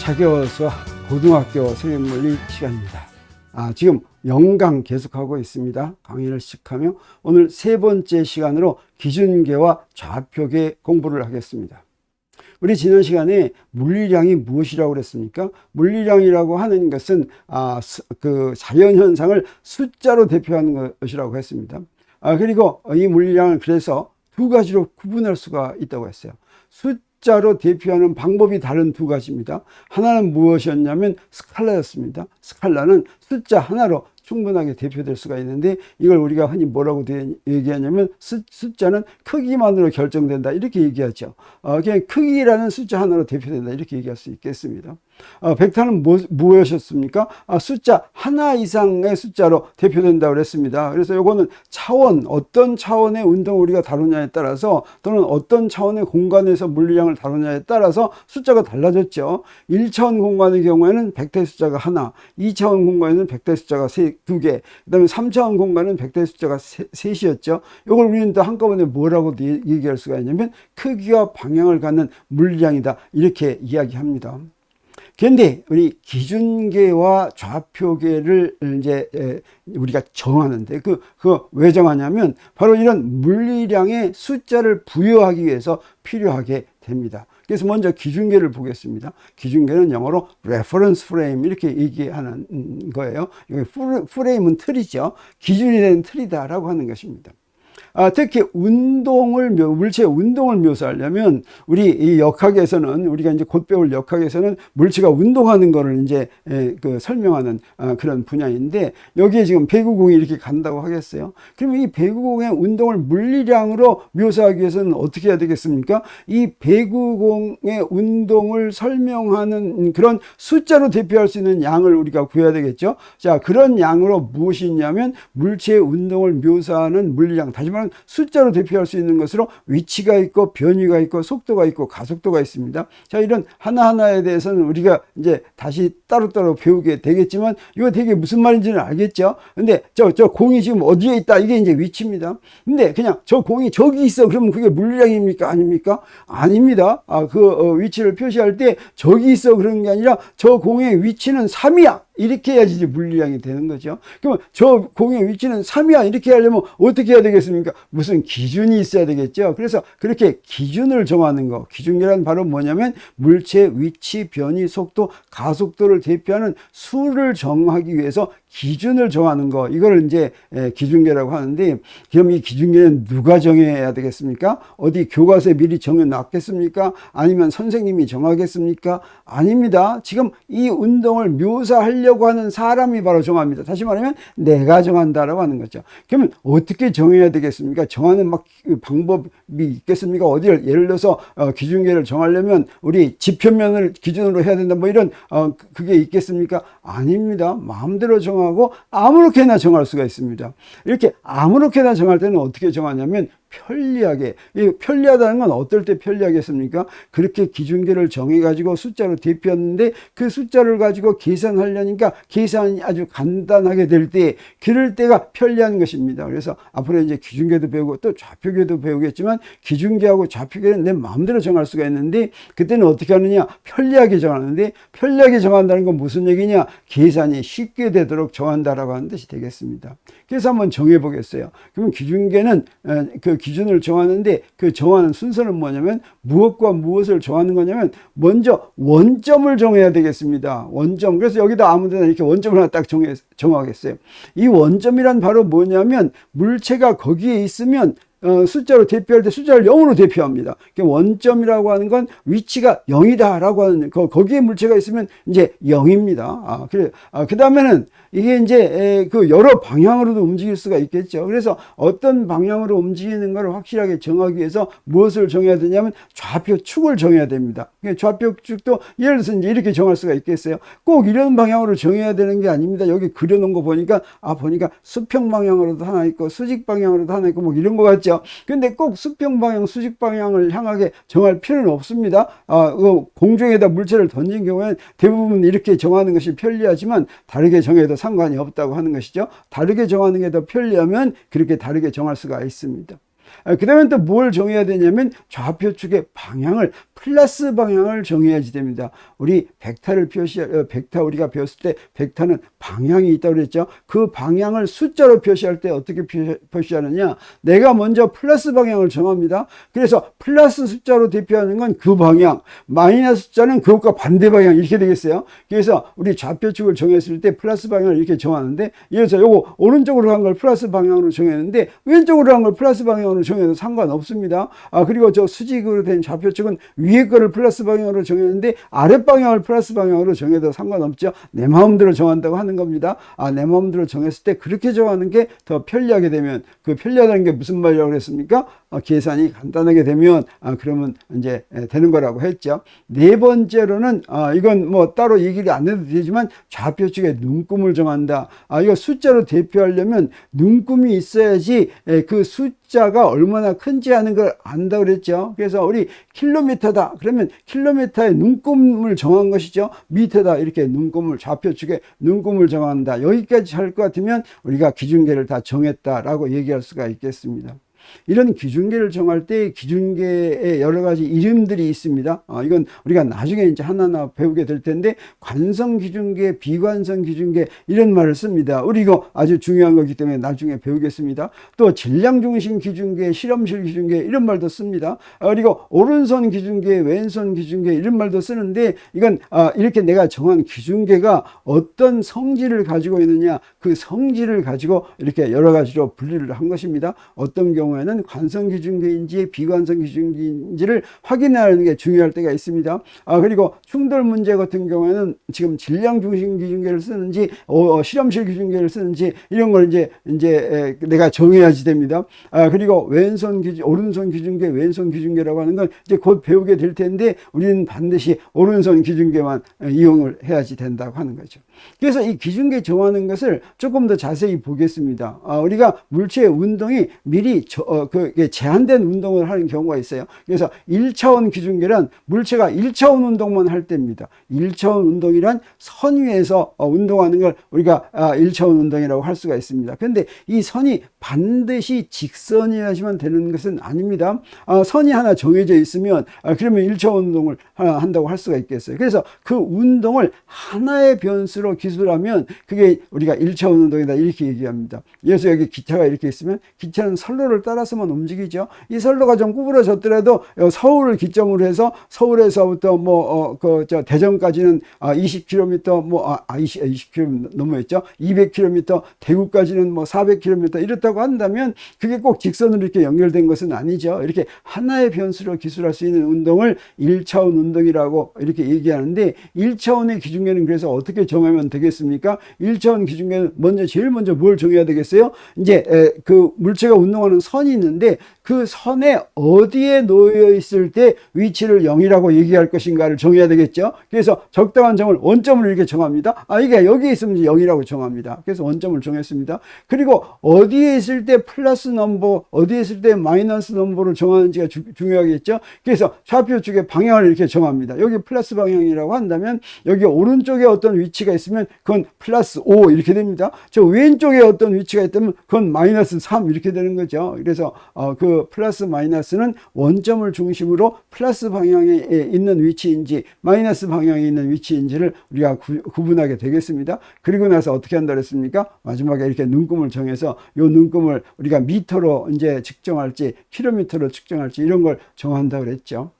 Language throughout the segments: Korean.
차교수 고등학교 생활물리 시간입니다. 지금 영강 계속하고 있습니다. 강의를 시작하며 오늘 세 번째 시간으로 기준계와 좌표계 공부를 하겠습니다. 우리 지난 시간에 물리량이 무엇이라고 그랬습니까? 물리량이라고 하는 것은 그 자연현상을 숫자로 대표하는 것이라고 했습니다. 그리고 이 물리량을 그래서 두 가지로 구분할 수가 있다고 했어요. 숫자로 대표하는 방법이 다른 두 가지입니다. 하나는 무엇이었냐면 스칼라였습니다. 스칼라는 숫자 하나로 충분하게 대표될 수가 있는데, 이걸 우리가 흔히 뭐라고 얘기하냐면 숫자는 크기만으로 결정된다, 이렇게 얘기하죠. 그냥 크기라는 숫자 하나로 대표된다, 이렇게 얘기할 수 있겠습니다. 벡터는 무엇이었습니까? 숫자 하나 이상의 숫자로 대표된다고 그랬습니다. 그래서 요거는 차원, 어떤 차원의 운동을 우리가 다루냐에 따라서, 또는 어떤 차원의 공간에서 물리량을 다루냐에 따라서 숫자가 달라졌죠. 1차원 공간의 경우에는 벡터의 숫자가 하나, 2차원 공간에는 벡터의 숫자가 두 개, 그 다음에 3차원 공간은 벡터의 숫자가 셋이었죠. 이걸 우리는 또 한꺼번에 뭐라고 얘기할 수가 있냐면 크기와 방향을 갖는 물리량이다, 이렇게 이야기합니다. 그런데 우리 기준계와 좌표계를 이제 우리가 정하는데, 그거 왜 정하냐면 바로 이런 물리량의 숫자를 부여하기 위해서 필요하게 됩니다. 그래서 먼저 기준계를 보겠습니다. 기준계는 영어로 reference frame 이렇게 얘기하는 거예요. 프레임은 틀이죠. 기준이 되는 틀이다라고 하는 것입니다. 특히 물체의 운동을 묘사하려면 우리 이 역학에서는, 우리가 이제 곧 배울 역학에서는 물체가 운동하는 거를 이제 설명하는 그런 분야인데, 여기에 지금 배구공이 이렇게 간다고 하겠어요. 그러면 이 배구공의 운동을 물리량으로 묘사하기 위해서는 어떻게 해야 되겠습니까? 이 배구공의 운동을 설명하는 그런 숫자로 대표할 수 있는 양을 우리가 구해야 되겠죠. 자, 그런 양으로 무엇이 있냐면 물체의 운동을 묘사하는 물리량, 다시 말하면 숫자로 대표할 수 있는 것으로 위치가 있고 변위가 있고 속도가 있고 가속도가 있습니다. 자, 이런 하나하나에 대해서는 우리가 이제 다시 따로따로 배우게 되겠지만, 이거 되게 무슨 말인지는 알겠죠? 근데 저 공이 지금 어디에 있다, 이게 이제 위치입니다. 근데 그냥 저 공이 저기 있어, 그러면 그게 물리량입니까? 아닙니까? 아닙니다. 위치를 표시할 때 저기 있어 그러는 게 아니라 저 공의 위치는 3이야, 이렇게 해야지 이제 물리량이 되는 거죠. 그러면 저 공의 위치는 3이야, 이렇게 하려면 어떻게 해야 되겠습니까? 무슨 기준이 있어야 되겠죠. 그래서 그렇게 기준을 정하는 거, 기준계란 바로 뭐냐면 물체의 위치, 변이, 속도, 가속도를 대표하는 수를 정하기 위해서 기준을 정하는 거, 이걸 이제 기준계라고 하는데, 그럼 이 기준계는 누가 정해야 되겠습니까? 어디 교과서에 미리 정해 놨겠습니까? 아니면 선생님이 정하겠습니까? 아닙니다. 지금 이 운동을 묘사하려고 하는 사람이 바로 정합니다. 다시 말하면 내가 정한다라고 하는 거죠. 그러면 어떻게 정해야 되겠습니까? 정하는 방법이 있겠습니까? 어디를, 예를 들어서 기준계를 정하려면 우리 지표면을 기준으로 해야 된다, 뭐 이런 그게 있겠습니까? 아닙니다. 마음대로 정하고 아무렇게나 정할 수가 있습니다. 이렇게 아무렇게나 정할 때는 어떻게 정하냐면 편리하게. 이 편리하다는 건 어떨 때 편리하겠습니까? 그렇게 기준계를 정해가지고 숫자로 대표했는데 그 숫자를 가지고 계산하려니까 계산이 아주 간단하게 될 때, 그럴 때가 편리한 것입니다. 그래서 앞으로 이제 기준계도 배우고 또 좌표계도 배우겠지만, 기준계하고 좌표계는 내 마음대로 정할 수가 있는데, 그때는 어떻게 하느냐? 편리하게 정하는데, 편리하게 정한다는 건 무슨 얘기냐? 계산이 쉽게 되도록 정한다라고 하는 뜻이 되겠습니다. 그래서 한번 정해 보겠어요. 그러면 기준계는 그 기준을 정하는데, 그 정하는 순서는 뭐냐면, 무엇과 무엇을 정하는 거냐면 먼저 원점을 정해야 되겠습니다. 원점. 그래서 여기다 아무데나 이렇게 원점을 하나 딱 정하겠어요. 이 원점이란 바로 뭐냐면, 물체가 거기에 있으면 숫자로 대표할 때 숫자를 0으로 대표합니다. 원점이라고 하는 건 위치가 0이다라고 하는, 거기에 물체가 있으면 이제 0입니다. 그 다음에는 이게 이제 여러 방향으로도 움직일 수가 있겠죠. 그래서 어떤 방향으로 움직이는 걸 확실하게 정하기 위해서 무엇을 정해야 되냐면 좌표축을 정해야 됩니다. 좌표축도 예를 들어서 이제 이렇게 정할 수가 있겠어요. 꼭 이런 방향으로 정해야 되는 게 아닙니다. 여기 그려놓은 거 보니까 수평 방향으로도 하나 있고 수직 방향으로도 하나 있고 뭐 이런 거 같죠. 근데 꼭 수평 방향, 수직 방향을 향하게 정할 필요는 없습니다. 공중에다 물체를 던진 경우에는 대부분 이렇게 정하는 것이 편리하지만, 다르게 정해도 상관이 없다고 하는 것이죠. 다르게 정하는 게 더 편리하면 그렇게 다르게 정할 수가 있습니다. 그 다음에 또 뭘 정해야 되냐면 좌표 축의 방향을, 플러스 방향을 정해야지 됩니다. 우리 벡터를 벡터 우리가 배웠을 때 벡터는 방향이 있다고 그랬죠. 그 방향을 숫자로 표시할 때 어떻게 표시하느냐, 내가 먼저 플러스 방향을 정합니다. 그래서 플러스 숫자로 대표하는 건 그 방향, 마이너스 숫자는 그것과 반대 방향, 이렇게 되겠어요. 그래서 우리 좌표축을 정했을 때 플러스 방향을 이렇게 정하는데, 예를 들어서 요거 오른쪽으로 간 걸 플러스 방향으로 정했는데 왼쪽으로 간 걸 플러스 방향으로 정해도 상관없습니다. 그리고 저 수직으로 된 좌표축은 위에 거를 플러스 방향으로 정했는데 아랫 방향을 플러스 방향으로 정해도 상관없죠. 내 마음대로 정한다고 하는 겁니다. 내 마음대로 정했을 때 그렇게 정하는 게 더 편리하게 되면, 그 편리하다는 게 무슨 말이라고 그랬습니까? 계산이 간단하게 되면 그러면 이제 되는 거라고 했죠. 네 번째로는 이건 뭐 따로 얘기를 안 해도 되지만 좌표축의 눈금을 정한다. 이거 숫자로 대표하려면 눈금이 있어야지 그 숫자가 얼마나 큰지 하는 걸 안다고 그랬죠. 그래서 우리 킬로미터다 그러면 킬로미터의 눈금을 정한 것이죠. 미터다 이렇게 눈금을, 좌표축의 눈금을 정한다. 여기까지 할 것 같으면 우리가 기준계를 다 정했다라고 얘기할 수가 있겠습니다. 이런 기준계를 정할 때 기준계에 여러 가지 이름들이 있습니다. 이건 우리가 나중에 이제 하나하나 배우게 될 텐데, 관성 기준계, 비관성 기준계 이런 말을 씁니다. 우리 이거 아주 중요한 거기 때문에 나중에 배우겠습니다. 또 질량 중심 기준계, 실험실 기준계 이런 말도 씁니다. 그리고 오른손 기준계, 왼손 기준계 이런 말도 쓰는데, 이건 이렇게 내가 정한 기준계가 어떤 성질을 가지고 있느냐, 그 성질을 가지고 이렇게 여러 가지로 분리를 한 것입니다. 어떤 경우에는 관성 기준계인지 비관성 기준계인지를 확인하는 게 중요할 때가 있습니다. 그리고 충돌 문제 같은 경우에는 지금 질량 중심 기준계를 쓰는지 실험실 기준계를 쓰는지 이런 걸 이제 내가 정해야지 됩니다. 그리고 왼손 기준, 오른손 기준계, 왼손 기준계라고 하는 건 이제 곧 배우게 될 텐데, 우리는 반드시 오른손 기준계만 이용을 해야지 된다고 하는 거죠. 그래서 이 기준계 정하는 것을 조금 더 자세히 보겠습니다. 우리가 물체의 운동이 미리 제한된 운동을 하는 경우가 있어요. 그래서 1차원 기준계란 물체가 1차원 운동만 할 때입니다. 1차원 운동이란 선 위에서 운동하는 걸 우리가 1차원 운동이라고 할 수가 있습니다. 그런데 이 선이 반드시 직선이어야지만 되는 것은 아닙니다. 선이 하나 정해져 있으면 그러면 1차원 운동을 한다고 할 수가 있겠어요. 그래서 그 운동을 하나의 변수로 기술하면 그게 우리가 1차원 운동이다 이렇게 얘기합니다. 그래서 여기 기차가 이렇게 있으면 기차는 선로를 따라서만 움직이죠. 이 선로가 좀 구부러졌더라도 서울을 기점으로 해서 서울에서부터 대전까지는 20km 20km 넘어했죠. 200km, 대구까지는 400km 이렇다고 한다면 그게 꼭 직선으로 이렇게 연결된 것은 아니죠. 이렇게 하나의 변수로 기술할 수 있는 운동을 1차원 운동이라고 이렇게 얘기하는데, 1차원의 기준계는 그래서 어떻게 정하면 되겠습니까? 1차원 기준계는 제일 먼저 뭘 정해야 되겠어요? 이제 그 물체가 운동하는 선이 있는데 그 선에 어디에 놓여 있을 때 위치를 0이라고 얘기할 것인가를 정해야 되겠죠. 그래서 적당한 점을 원점으로 이렇게 정합니다. 이게 여기에 있으면 0이라고 정합니다. 그래서 원점을 정했습니다. 그리고 어디에 있을 때 플러스 넘버, 어디에 있을 때 마이너스 넘버를 정하는지가 중요하겠죠. 그래서 좌표축의 방향을 이렇게 정합니다. 여기 플러스 방향이라고 한다면 여기 오른쪽에 어떤 위치가 있으면 그건 플러스 5 이렇게 됩니다. 저 왼쪽에 어떤 위치가 있다면 그건 마이너스 3 이렇게 되는 거죠. 그래서 그 플러스 마이너스는 원점을 중심으로 플러스 방향에 있는 위치인지 마이너스 방향에 있는 위치인지를 우리가 구분하게 되겠습니다. 그리고 나서 어떻게 한다 그랬습니까? 마지막에 이렇게 눈금을 정해서 이 눈금을 우리가 미터로 이제 측정할지 킬로미터로 측정할지 이런 걸 정한다 그랬죠.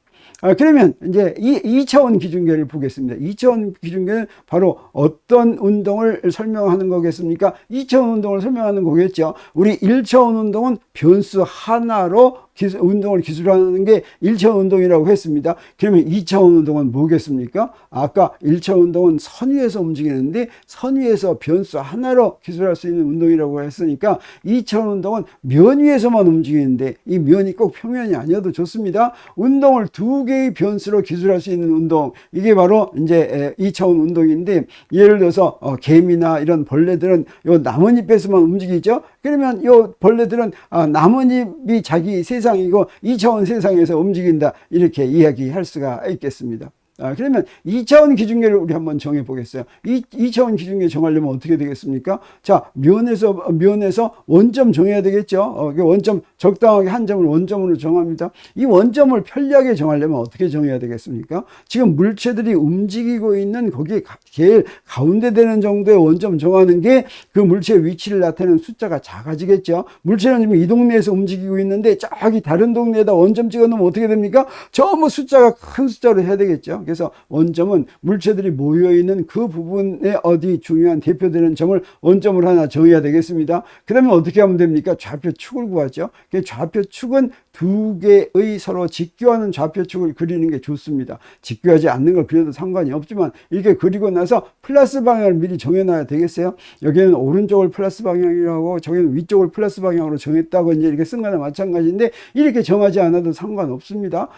그러면 이제 2차원 기준계를 보겠습니다. 2차원 기준계는 바로 어떤 운동을 설명하는 거겠습니까? 2차원 운동을 설명하는 거겠죠. 우리 1차원 운동은 변수 하나로 운동을 기술하는 게 1차원 운동이라고 했습니다. 그러면 2차원 운동은 뭐겠습니까? 아까 1차원 운동은 선 위에서 움직이는데 선 위에서 변수 하나로 기술할 수 있는 운동이라고 했으니까 2차원 운동은 면 위에서만 움직이는데 이 면이 꼭 평면이 아니어도 좋습니다. 운동을 두 개의 변수로 기술할 수 있는 운동, 이게 바로 이제 2차원 운동인데, 예를 들어서 개미나 이런 벌레들은 요 나뭇잎에서만 움직이죠. 그러면 요 벌레들은 나뭇잎이 자기 세상이고 2차원 세상에서 움직인다 이렇게 이야기할 수가 있겠습니다. 그러면 2차원 기준계를 우리 한번 정해 보겠어요. 2차원 기준계 정하려면 어떻게 되겠습니까? 자, 면에서 원점 정해야 되겠죠. 원점 적당하게 한 점을 원점으로 정합니다. 이 원점을 편리하게 정하려면 어떻게 정해야 되겠습니까? 지금 물체들이 움직이고 있는 거기 제일 가운데 되는 정도의 원점 정하는 게 그 물체의 위치를 나타내는 숫자가 작아지겠죠. 물체는 지금 이 동네에서 움직이고 있는데 저기 다른 동네에다 원점 찍어 놓으면 어떻게 됩니까? 전부 숫자가 큰 숫자로 해야 되겠죠. 그래서 원점은 물체들이 모여 있는 그 부분에 어디 중요한 대표되는 점을 원점을 하나 정해야 되겠습니다. 그러면 어떻게 하면 됩니까? 좌표축을 구하죠. 좌표축은 두 개의 서로 직교하는 좌표축을 그리는 게 좋습니다. 직교하지 않는 걸 그려도 상관이 없지만 이렇게 그리고 나서 플러스 방향을 미리 정해놔야 되겠어요. 여기는 오른쪽을 플러스 방향이라고 저기는 위쪽을 플러스 방향으로 정했다고 이제 이렇게 쓴 거나 마찬가지인데 이렇게 정하지 않아도 상관없습니다.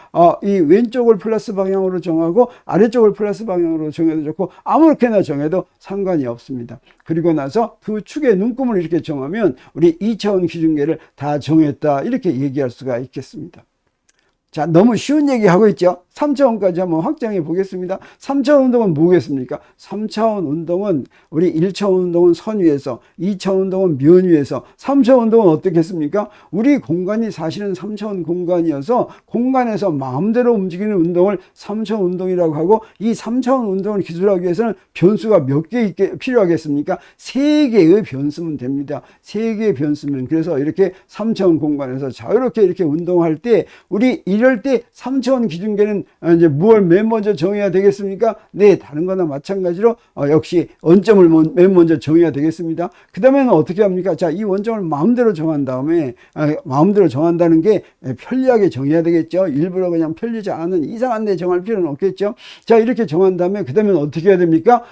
이 왼쪽을 플러스 방향으로 정하고 아래쪽을 플러스 방향으로 정해도 좋고 아무렇게나 정해도 상관이 없습니다. 그리고 나서 두 축의 눈금을 이렇게 정하면 우리 2차원 기준계를 다 정했다 이렇게 얘기할 수가 있겠습니다. 자, 너무 쉬운 얘기 하고 있죠. 3차원까지 한번 확장해 보겠습니다. 3차원 운동은 뭐겠습니까? 3차원 운동은 우리 1차원 운동은 선 위에서, 2차원 운동은 면 위에서, 3차원 운동은 어떻겠습니까? 우리 공간이 사실은 3차원 공간이어서 공간에서 마음대로 움직이는 운동을 3차원 운동이라고 하고 이 3차원 운동을 기술하기 위해서는 변수가 몇 개 필요하겠습니까? 3개의 변수면 됩니다. 3개의 변수면 그래서 이렇게 3차원 공간에서 자유롭게 이렇게 운동할 때 우리 이럴 때 3차원 기준계는 이제 무엇을 맨 먼저 정해야 되겠습니까? 네, 다른 거나 마찬가지로 역시 원점을 맨 먼저 정해야 되겠습니다. 그 다음에는 어떻게 합니까? 자, 이 원점을 마음대로 정한 다음에 마음대로 정한다는 게 편리하게 정해야 되겠죠. 일부러 그냥 편리지 않은 이상한 데 정할 필요는 없겠죠. 자, 이렇게 정한 다음에 그 다음에는 어떻게 해야 됩니까?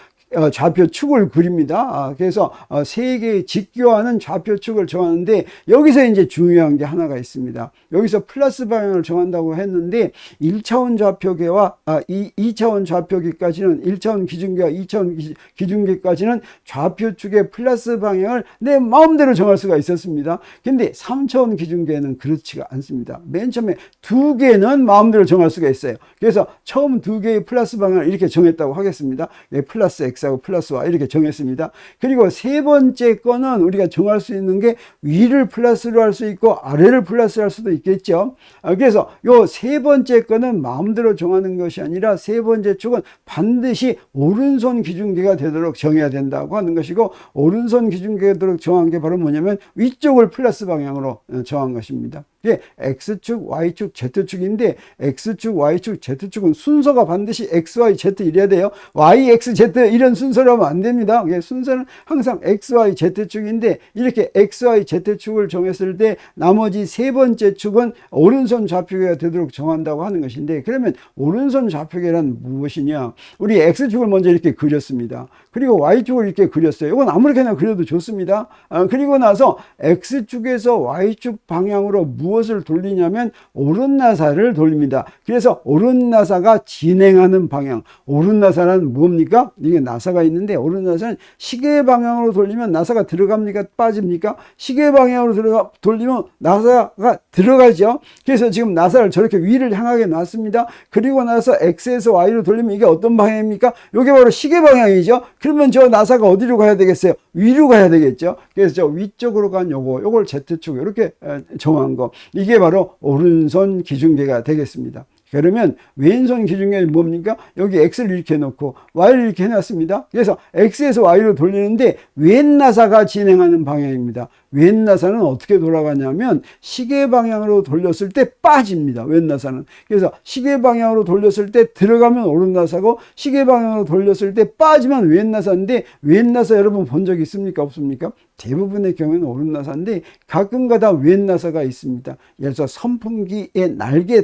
좌표축을 그립니다. 그래서 세 개의 직교하는 좌표축을 정하는데 여기서 이제 중요한 게 하나가 있습니다. 여기서 플러스 방향을 정한다고 했는데 1차원 좌표계와 2차원 좌표계까지는 1차원 기준계와 2차원 기준계까지는 좌표축의 플러스 방향을 내 마음대로 정할 수가 있었습니다. 근데 3차원 기준계는 그렇지가 않습니다. 맨 처음에 두 개는 마음대로 정할 수가 있어요. 그래서 처음 두 개의 플러스 방향을 이렇게 정했다고 하겠습니다. 플러스 X하고 플러스 Y 이렇게 정했습니다. 그리고 세 번째 거는 우리가 정할 수 있는 게 위를 플러스로 할 수 있고 아래를 플러스 할 수도 있겠죠. 그래서 요 세 번째 거는 마음대로 정하는 것이 아니라 세 번째 축은 반드시 오른손 기준계가 되도록 정해야 된다고 하는 것이고 오른손 기준계가 되도록 정한 게 바로 뭐냐면 위쪽을 플러스 방향으로 정한 것입니다. 이게 X축, Y축, Z축인데 X축, Y축, Z축은 순서가 반드시 X, Y, Z 이래야 돼요. Y, X, Z 이런 순서로 하면 안 됩니다. 순서는 항상 X, Y, Z축인데 이렇게 X, Y, Z축을 정했을 때 나머지 세 번째 축은 오른손 좌표계가 되도록 정한다고 하는 것인데 그러면 오른손 좌표계란 무엇이냐? 우리 X축을 먼저 이렇게 그렸습니다. 그리고 Y축을 이렇게 그렸어요. 이건 아무렇게나 그려도 좋습니다. 그리고 나서 X축에서 Y축 방향으로 무엇을 돌리냐면 오른나사를 돌립니다. 그래서 오른나사가 진행하는 방향. 오른나사는 뭡니까? 이게 나사가 있는데 오른나사는 시계 방향으로 돌리면 나사가 들어갑니까? 빠집니까? 시계 방향으로 돌리면 나사가 들어가죠. 그래서 지금 나사를 저렇게 위를 향하게 놨습니다. 그리고 나서 X에서 Y로 돌리면 이게 어떤 방향입니까? 이게 바로 시계 방향이죠. 그러면 저 나사가 어디로 가야 되겠어요? 위로 가야 되겠죠. 그래서 저 위쪽으로 간 요걸 Z축 이렇게 정한 거. 이게 바로 오른손 기준계가 되겠습니다. 그러면 왼손 기준계는 뭡니까? 여기 X를 이렇게 놓고 Y를 이렇게 해놨습니다. 그래서 X에서 Y로 돌리는데 왼 나사가 진행하는 방향입니다. 왼 나사는 어떻게 돌아가냐면 시계 방향으로 돌렸을 때 빠집니다. 왼 나사는. 그래서 시계 방향으로 돌렸을 때 들어가면 오른 나사고 시계 방향으로 돌렸을 때 빠지면 왼 나사인데 왼 나사 여러분 본 적 있습니까? 없습니까? 대부분의 경우에는 오른 나사인데 가끔가다 왼 나사가 있습니다. 예를 들어서 선풍기의 날개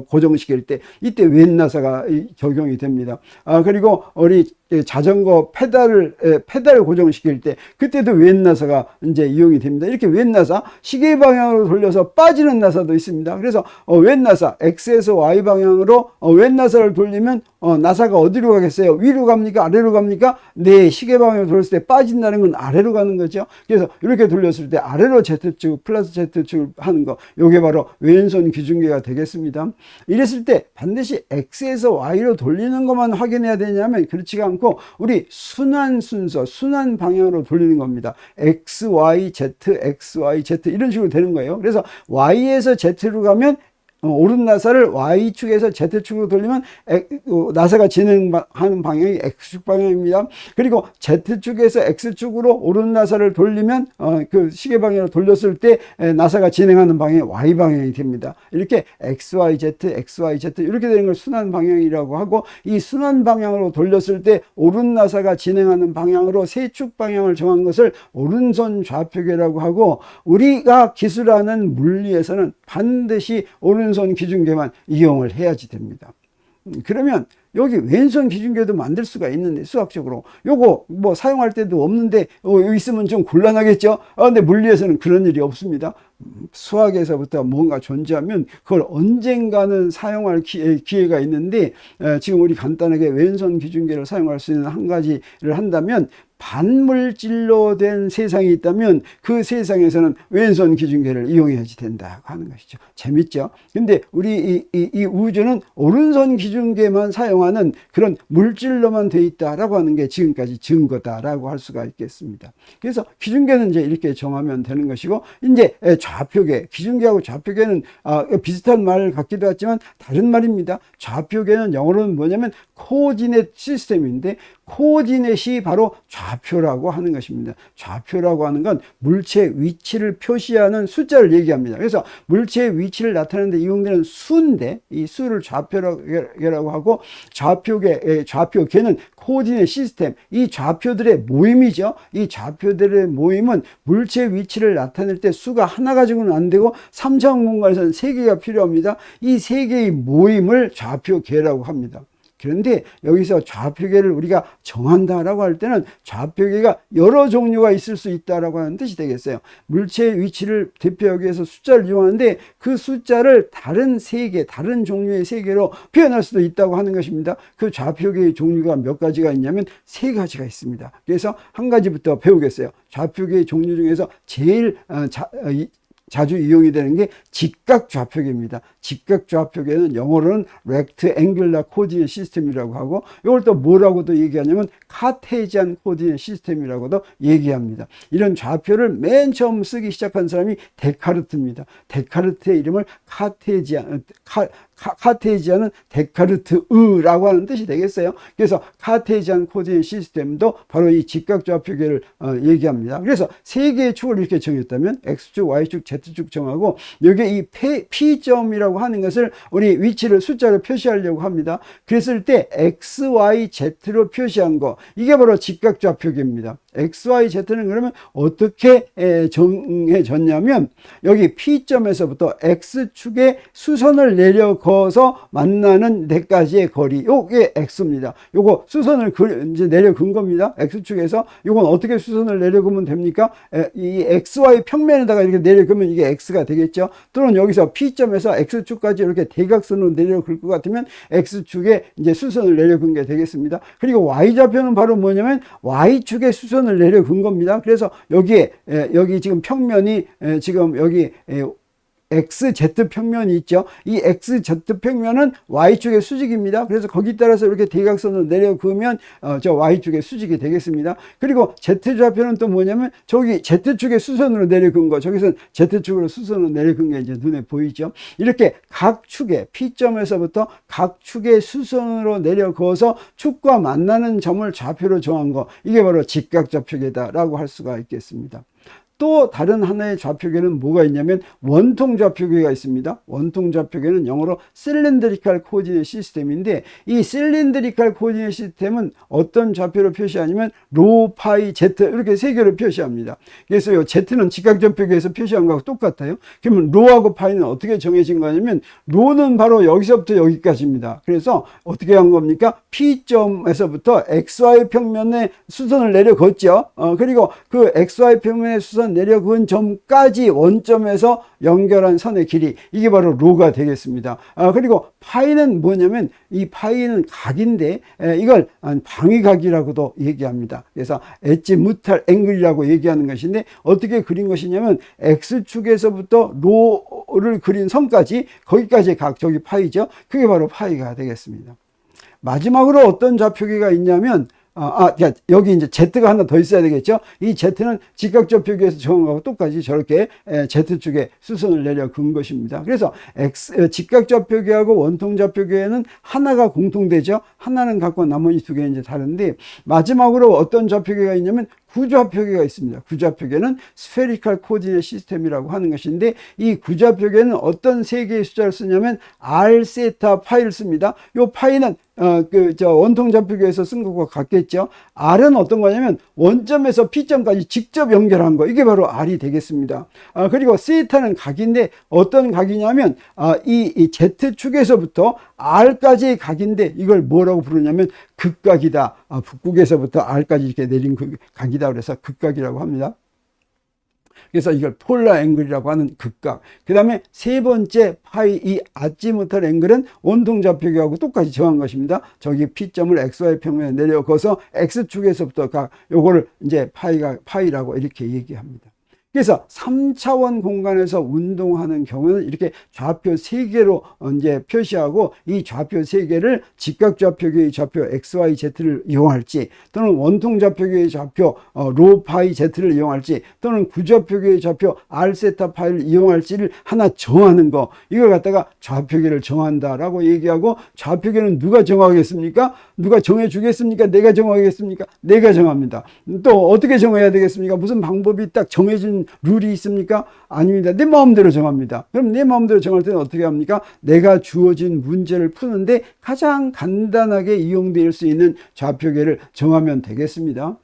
고정시킬 때 이때 왼 나사가 적용이 됩니다. 그리고 우리 자전거 페달을 고정시킬 때 그때도 왼 나사가 이제 이용이 됩니다. 이렇게 왼 나사 시계 방향으로 돌려서 빠지는 나사도 있습니다. 그래서 왼 나사 X에서 Y 방향으로 왼 나사를 돌리면 나사가 어디로 가겠어요? 위로 갑니까? 아래로 갑니까? 네, 시계 방향으로 돌렸을 때 빠진다는 건 아래로 가는 거죠. 그래서 이렇게 돌렸을 때 아래로 Z축 플러스 Z축 하는 거, 요게 바로 왼손 기준계가 되겠습니다. 이랬을 때 반드시 X에서 Y로 돌리는 것만 확인해야 되냐면 그렇지가 않고 우리 순환 순서, 순환 방향으로 돌리는 겁니다. X, Y, Z, X, Y, Z 이런 식으로 되는 거예요. 그래서 Y에서 Z로 가면 오른 나사를 Y축에서 Z축으로 돌리면 나사가 진행하는 방향이 X축 방향입니다. 그리고 Z축에서 X축으로 오른 나사를 돌리면 그 시계 방향으로 돌렸을 때 나사가 진행하는 방향이 Y 방향이 됩니다. 이렇게 XYZ, XYZ 이렇게 되는 걸 순환 방향이라고 하고, 이 순환 방향으로 돌렸을 때 오른 나사가 진행하는 방향으로 세축 방향을 정한 것을 오른손 좌표계라고 하고, 우리가 기술하는 물리에서는 반드시 오른손 기준계만 이용을 해야지 됩니다. 그러면 여기 왼손 기준계도 만들 수가 있는데, 수학적으로 요거 뭐 사용할 때도 없는데 있으면 좀 곤란하겠죠. 근데 물리에서는 그런 일이 없습니다. 수학에서부터 뭔가 존재하면 그걸 언젠가는 사용할 기회가 있는데, 지금 우리 간단하게 왼손 기준계를 사용할 수 있는 한 가지를 한다면, 반물질로 된 세상이 있다면 그 세상에서는 왼손 기준계를 이용해야지 된다고 하는 것이죠. 재밌죠? 근데 우리 이 우주는 오른손 기준계만 사용하는 그런 물질로만 돼 있다라고 하는 게 지금까지 증거다라고 할 수가 있겠습니다. 그래서 기준계는 이제 이렇게 정하면 되는 것이고, 이제 좌표계, 기준계하고 좌표계는 비슷한 말 같기도 하지만 다른 말입니다. 좌표계는 영어로는 뭐냐면 코디네이트 시스템인데, 코디네이트이 바로 좌표라고 하는 것입니다. 좌표라고 하는 건 물체의 위치를 표시하는 숫자를 얘기합니다. 그래서 물체의 위치를 나타내는 데 이용되는 수인데, 이 수를 좌표라고 하고, 좌표계는 코디네이트 시스템, 이 좌표들의 모임이죠. 이 좌표들의 모임은 물체의 위치를 나타낼 때 수가 하나 가지고는 안 되고 3차원 공간에서는 3개가 필요합니다. 이 3개의 모임을 좌표계라고 합니다. 그런데 여기서 좌표계를 우리가 정한다라고 할 때는 좌표계가 여러 종류가 있을 수 있다라고 하는 뜻이 되겠어요. 물체의 위치를 대표하기 위해서 숫자를 이용하는데, 그 숫자를 다른 세계, 다른 종류의 세계로 표현할 수도 있다고 하는 것입니다. 그 좌표계의 종류가 몇 가지가 있냐면 3가지가 있습니다. 그래서 한 가지부터 배우겠어요. 좌표계의 종류 중에서 제일 자주 이용이 되는 게 직각 좌표계입니다. 직각 좌표계는 영어로는 rectangular coordinate system이라고 하고, 이걸 또 뭐라고도 얘기하냐면 카테지안 코디네이트 시스템이라고도 얘기합니다. 이런 좌표를 맨 처음 쓰기 시작한 사람이 데카르트입니다. 데카르트의 이름을 카테지안은 데카르트의라고 하는 뜻이 되겠어요. 그래서 카테지안 코디네이트 시스템도 바로 이 직각 좌표계를 얘기합니다. 그래서 3개의 축을 이렇게 정했다면 X축, Y축, Z축 정하고, 여기에 이 P점이라고 하는 것을 우리 위치를 숫자로 표시하려고 합니다. 그랬을 때 X, Y, Z로 표시한 거, 이게 바로 직각 좌표계입니다. X, Y, Z는 그러면 어떻게 정해졌냐면, 여기 P점에서부터 X축에 수선을 내려 그어서 만나는 데까지의 거리, 요게 X입니다. 요거 수선을 이제 내려 근 겁니다. X축에서. 요건 어떻게 수선을 내려 그으면 됩니까? 이 XY 평면에다가 이렇게 내려 그으면 이게 X가 되겠죠. 또는 여기서 P점에서 X축까지 이렇게 대각선으로 내려 글 것 같으면 X축에 이제 수선을 내려 근 게 되겠습니다. 그리고 Y좌표는 바로 뭐냐면 Y축에 수선을 내려 근 겁니다. 그래서 여기에 여기 지금 평면이 지금 여기 XZ 평면이 있죠. 이 XZ 평면은 Y축의 수직입니다. 그래서 거기 따라서 이렇게 대각선을 내려 그으면 저 Y축의 수직이 되겠습니다. 그리고 Z좌표는 또 뭐냐면 저기 Z축의 수선으로 내려 그은 거, 저기서는 Z축으로 수선으로 내려 그은 게 이제 눈에 보이죠. 이렇게 각 축에 P점에서부터 각 축의 수선으로 내려 그어서 축과 만나는 점을 좌표로 정한 거, 이게 바로 직각좌표계다라고 할 수가 있겠습니다. 또 다른 하나의 좌표계는 뭐가 있냐면 원통 좌표계가 있습니다. 원통 좌표계는 영어로 cylindrical coordinate system인데, 이 cylindrical coordinate system은 어떤 좌표로 표시하냐면 로, 파이, Z 이렇게 3개로 표시합니다. 그래서 요 Z는 직각 좌표계에서 표시한 거하고 똑같아요. 그러면 로하고 파이는 어떻게 정해진 거냐면, 로는 바로 여기서부터 여기까지입니다. 그래서 어떻게 한 겁니까? P점에서부터 XY 평면에 수선을 내려 걷죠. 그리고 그 XY 평면에 수선 평면 내려 그은 점까지 원점에서 연결한 선의 길이, 이게 바로 로가 되겠습니다. 그리고 파이는 뭐냐면, 이 파이는 각인데 이걸 방위각이라고도 얘기합니다. 그래서 에지무탈 앵글이라고 얘기하는 것인데, 어떻게 그린 것이냐면 X축에서부터 로를 그린 선까지, 거기까지 각, 저기 파이죠. 그게 바로 파이가 되겠습니다. 마지막으로 어떤 좌표계가 있냐면, 여기 이제 Z가 하나 더 있어야 되겠죠. 이 Z는 직각좌표계에서 정한 거하고 똑같이 저렇게 Z축에 수선을 내려 그은 것입니다. 그래서 직각좌표계하고 원통좌표계에는 하나가 공통되죠. 하나는 갖고 나머지 두 개는 이제 다른데, 마지막으로 어떤 좌표계가 있냐면 구좌표계가 있습니다. 구좌표계는 스페리컬 코디네이트 시스템이라고 하는 것인데, 이 구좌표계는 어떤 세 개의 숫자를 쓰냐면 R, 세타, 파이를 씁니다. 요 파이는 원통좌표계에서 쓴 것과 같겠죠. R은 어떤 거냐면 원점에서 P점까지 직접 연결한 거, 이게 바로 R이 되겠습니다. 그리고 세타는 각인데, 어떤 각이냐면 이 Z축에서부터 R까지의 각인데, 이걸 뭐라고 부르냐면 극각이다. 북극에서부터 R까지 이렇게 내린 그 각이다. 그래서 극각이라고 합니다. 그래서 이걸 폴라 앵글이라고 하는 극각. 그 다음에 세 번째 파이, 이 아지무탈 앵글은 원통좌표계하고 똑같이 정한 것입니다. 저기 P점을 XY 평면에 내려거서 X축에서부터 각, 요거를 이제 파이라고 이렇게 얘기합니다. 그래서 3차원 공간에서 운동하는 경우는 이렇게 좌표 3개로 이제 표시하고, 이 좌표 3개를 직각좌표계의 좌표 XYZ를 이용할지, 또는 원통좌표계의 좌표 로 파이 Z를 이용할지, 또는 구좌표계의 좌표 R 세타 파이를 이용할지를 하나 정하는 거, 이걸 갖다가 좌표계를 정한다라고 얘기하고, 좌표계는 누가 정하겠습니까? 누가 정해주겠습니까? 내가 정하겠습니까? 내가 정합니다. 또 어떻게 정해야 되겠습니까? 무슨 방법이 딱 정해진 룰이 있습니까? 아닙니다. 내 마음대로 정합니다. 그럼 내 마음대로 정할 때는 어떻게 합니까? 내가 주어진 문제를 푸는데 가장 간단하게 이용될 수 있는 좌표계를 정하면 되겠습니다.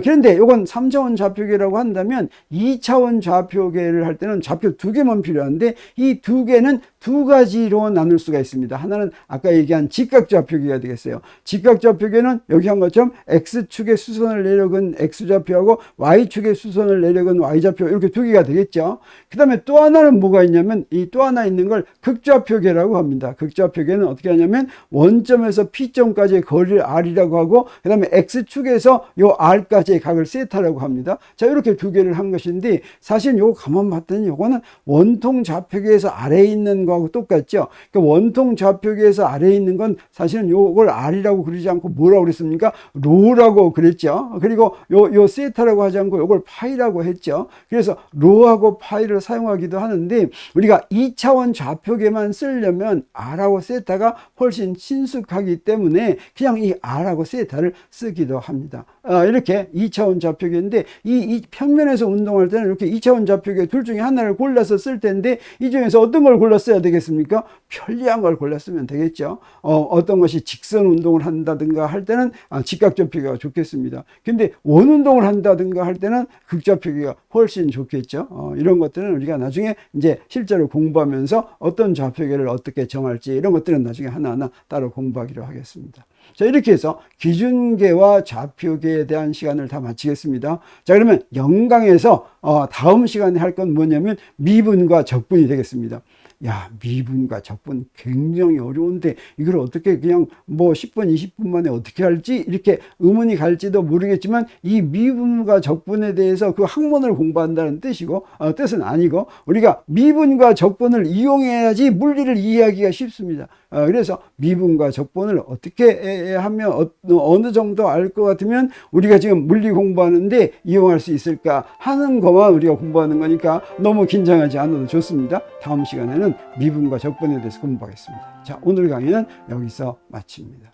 그런데 이건 3차원 좌표계라고 한다면, 2차원 좌표계를 할 때는 좌표 2개만 필요한데, 이 2개는 두 가지로 나눌 수가 있습니다. 하나는 아까 얘기한 직각좌표계가 되겠어요. 직각좌표계는 여기 한 것처럼 X축에 수선을 내려근 X좌표하고 Y축에 수선을 내려근 Y좌표, 이렇게 두 개가 되겠죠. 그 다음에 또 하나는 뭐가 있냐면, 이 또 하나 있는 걸 극좌표계라고 합니다. 극좌표계는 어떻게 하냐면 원점에서 P점까지의 거리를 R이라고 하고, 그 다음에 X축에서 요 R까지의 각을 세타라고 합니다. 자, 이렇게 두 개를 한 것인데, 사실 요거 가만 봤더니 요거는 원통 좌표계에서 아래에 있는 거하고 똑같죠. 그러니까 원통 좌표계에서 아래에 있는 건 사실은 요걸 R이라고 그러지 않고 뭐라고 그랬습니까? 로라고 그랬죠. 그리고 요 세타라고 하지 않고 요걸 파이라고 했죠. 그래서 로하고 파이를 사용하기도 하는데, 우리가 2차원 좌표계만 쓰려면 R하고 세타가 훨씬 친숙하기 때문에 그냥 이 R하고 세타를 쓰기도 합니다. 이렇게 2차원 좌표계인데, 이 평면에서 운동할 때는 이렇게 2차원 좌표계 둘 중에 하나를 골라서 쓸 텐데, 이 중에서 어떤 걸 골랐어야 되겠습니까? 편리한 걸 골랐으면 되겠죠. 어떤 것이 직선 운동을 한다든가 할 때는 직각좌표계가 좋겠습니다. 근데 원 운동을 한다든가 할 때는 극좌표계가 훨씬 좋겠죠. 이런 것들은 우리가 나중에 이제 실제로 공부하면서 어떤 좌표계를 어떻게 정할지, 이런 것들은 나중에 하나하나 따로 공부하기로 하겠습니다. 자, 이렇게 해서 기준계와 좌표계에 대한 시간을 다 마치겠습니다. 자, 그러면 영강에서 다음 시간에 할 건 뭐냐면 미분과 적분이 되겠습니다. 야, 미분과 적분 굉장히 어려운데 이걸 어떻게 그냥 뭐 10분, 20분 만에 어떻게 할지 이렇게 의문이 갈지도 모르겠지만, 이 미분과 적분에 대해서 그 학문을 공부한다는 뜻이고, 뜻은 아니고, 우리가 미분과 적분을 이용해야지 물리를 이해하기가 쉽습니다. 그래서 미분과 적분을 어떻게 하면 어느 정도 알 것 같으면 우리가 지금 물리 공부하는데 이용할 수 있을까 하는 것만 우리가 공부하는 거니까 너무 긴장하지 않아도 좋습니다. 다음 시간에는 미분과 적분에 대해서 공부하겠습니다. 자, 오늘 강의는 여기서 마칩니다.